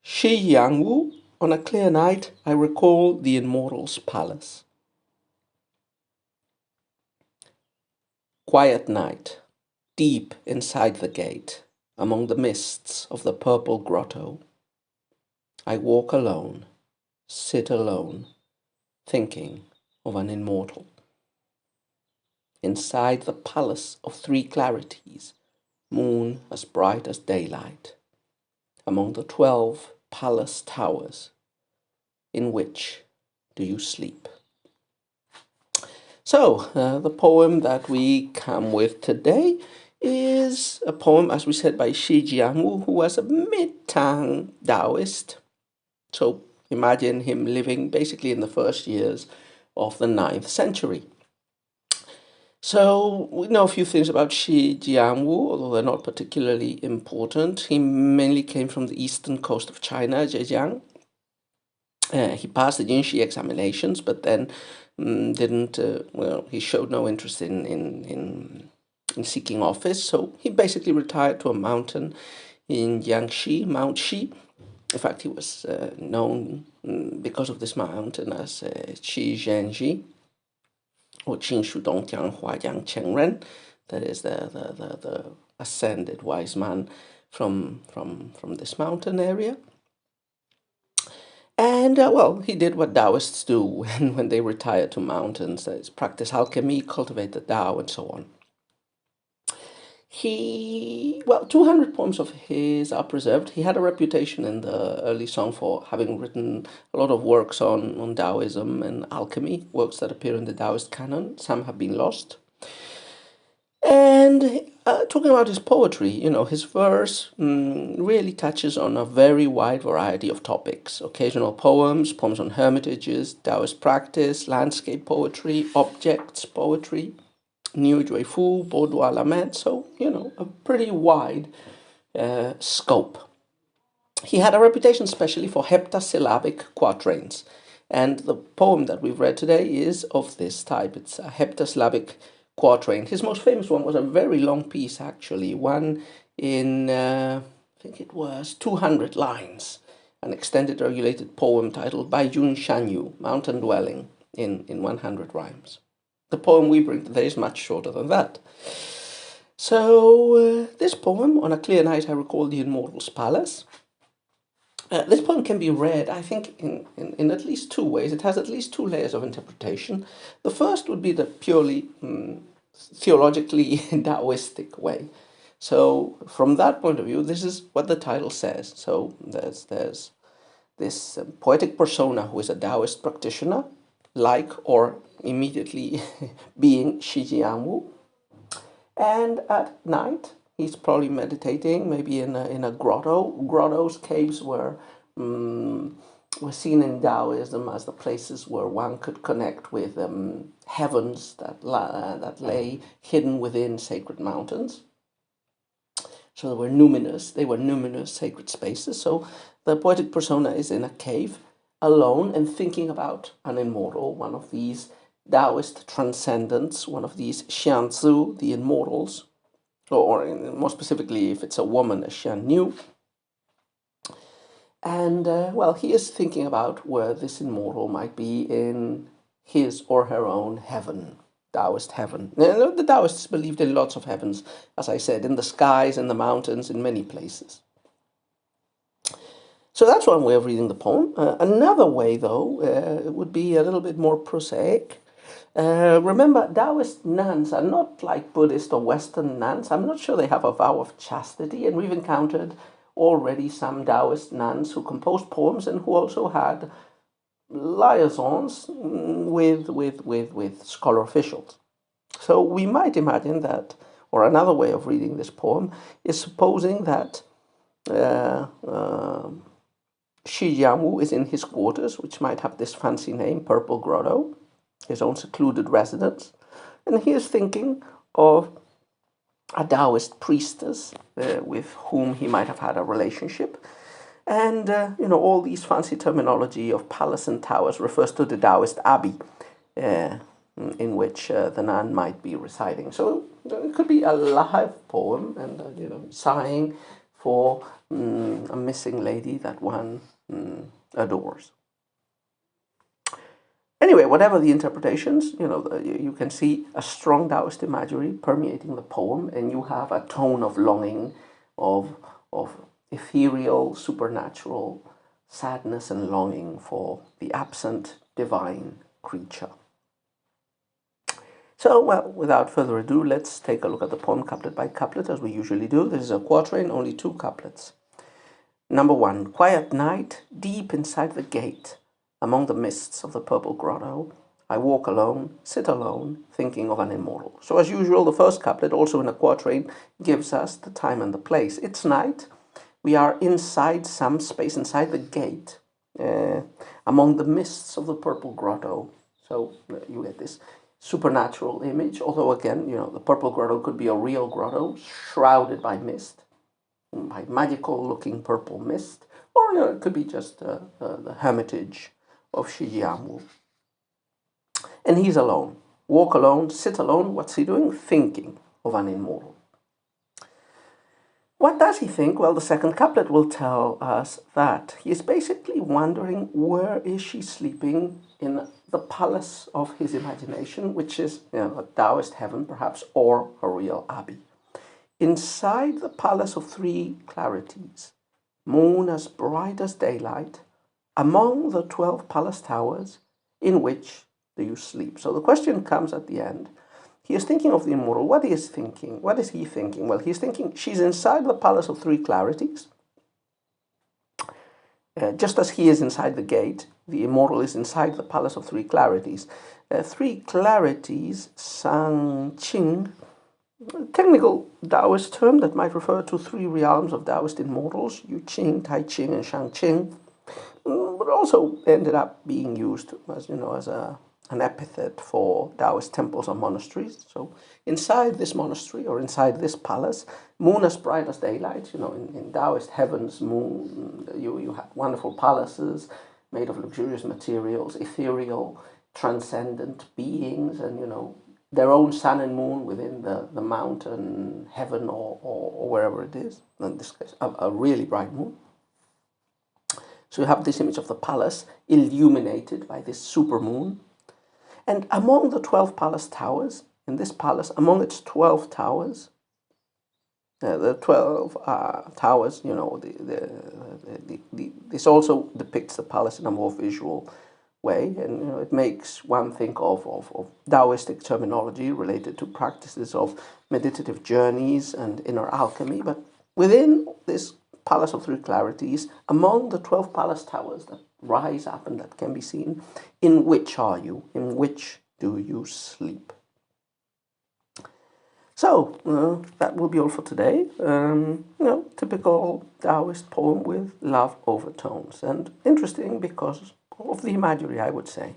Jianwu, on a clear night, I recall the Immortal's palace. Quiet night, deep inside the gate, among the mists of the purple grotto. I walk alone, sit alone, thinking of an immortal. Inside the palace of three clarities, moon as bright as daylight, among the 12 palace towers, in which do you sleep? So, the poem that we come with today is a poem, as we said, by Jianwu, who was a mid-Tang daoist. So, imagine him living basically in the first years of the 9th century. So, we know a few things about Jianwu, although they're not particularly important. He mainly came from the eastern coast of China, Zhejiang. He passed the Jinshi examinations, but then he showed no interest in seeking office, so he basically retired to a mountain in Jiangxi, Mount Xi. In fact, he was known because of this mountain as Qi Zhenji, or Qin Shu Dong Tiang Hua Yang Cheng Ren, that is the ascended wise man from this mountain area. And, he did what Taoists do when they retire to mountains, that is, practice alchemy, cultivate the Tao, and so on. 200 poems of his are preserved. He had a reputation in the early Song for having written a lot of works on Taoism and alchemy, works that appear in the Taoist canon. Some have been lost. And talking about his poetry, his verse really touches on a very wide variety of topics. Occasional poems, poems on hermitages, Taoist practice, landscape poetry, objects poetry, Niu Jui Fu, Boudoir Lament, so, a pretty wide scope. He had a reputation especially for heptasyllabic quatrains, and the poem that we've read today is of this type. It's a heptasyllabic quatrain. His most famous one was a very long piece, actually, one in, I think it was 200 lines, an extended regulated poem titled Bai Jun Shanyu, Mountain Dwelling, in 100 rhymes. The poem we bring today is much shorter than that. So, this poem, On a Clear Night I Recall the Immortal's Palace. This poem can be read, I think, in at least two ways. It has at least two layers of interpretation. The first would be the purely theologically Taoistic way. So, from that point of view, this is what the title says. So, there's this poetic persona who is a Taoist practitioner, like or immediately being Jianwu. And at night, he's probably meditating, maybe in a grotto. Grottos, caves were seen in Taoism as the places where one could connect with heavens that lay hidden within sacred mountains. So they were numinous sacred spaces. So the poetic persona is in a cave, alone, and thinking about an immortal, one of these Taoist transcendents, one of these Xianzu, the immortals, or more specifically, if it's a woman, a Xianyu. And, he is thinking about where this immortal might be in his or her own heaven, Taoist heaven. The Taoists believed in lots of heavens, as I said, in the skies, in the mountains, in many places. So that's one way of reading the poem. Another way, though, would be a little bit more prosaic. Remember, Taoist nuns are not like Buddhist or Western nuns. I'm not sure they have a vow of chastity, and we've encountered already some Taoist nuns who composed poems and who also had liaisons with scholar officials. So we might imagine that, or another way of reading this poem is supposing that Jianwu is in his quarters, which might have this fancy name, Purple Grotto, his own secluded residence, and he is thinking of a Taoist priestess with whom he might have had a relationship. And, all these fancy terminology of palace and towers refers to the Taoist abbey in which the nun might be residing. So it could be a live poem and, sighing for a missing lady that one adores. Anyway, whatever the interpretations, you can see a strong Taoist imagery permeating the poem, and you have a tone of longing, of ethereal, supernatural sadness and longing for the absent divine creature. So, well, without further ado, let's take a look at the poem couplet by couplet, as we usually do. This is a quatrain, only 2 couplets. Number 1, quiet night, deep inside the gate, among the mists of the purple grotto, I walk alone, sit alone, thinking of an immortal. So as usual, the first couplet, also in a quatrain, gives us the time and the place. It's night. We are inside some space, inside the gate, among the mists of the purple grotto. So you get this supernatural image, although again, the purple grotto could be a real grotto shrouded by mist, by magical-looking purple mist, or it could be just the hermitage of Jianwu. And he's alone. Walk alone, sit alone. What's he doing? Thinking of an immortal. What does he think? Well, the second couplet will tell us that he is basically wondering, where is she sleeping in the palace of his imagination, which is a Taoist heaven perhaps, or a real abbey. Inside the palace of 3 clarities, moon as bright as daylight, among the 12 palace towers, in which do you sleep? So the question comes at the end. He is thinking of the immortal. What is he thinking? What is he thinking? Well, he's thinking she's inside the palace of 3 clarities. Just as he is inside the gate, the immortal is inside the palace of 3 clarities. 3 clarities, Sang Qing, technical Taoist term that might refer to 3 realms of Taoist immortals, Yu Qing, Tai Qing, and Shang Qing, but also ended up being used as an epithet for Taoist temples or monasteries. So inside this monastery or inside this palace, moon as bright as daylight. In Taoist heavens, moon, you have wonderful palaces made of luxurious materials, ethereal, transcendent beings, and their own sun and moon within the mountain, heaven, or wherever it is. In this case, a really bright moon. So you have this image of the palace illuminated by this super moon. And among the 12 palace towers, in this palace, among its 12 towers, the 12 towers, this also depicts the palace in a more visual way, and it makes one think of Taoistic terminology related to practices of meditative journeys and inner alchemy. But within this palace of 3 clarities, among the 12 palace towers that rise up and that can be seen, in which are you? In which do you sleep? So, that will be all for today. Typical Taoist poem with love overtones, and interesting because of the imagery, I would say.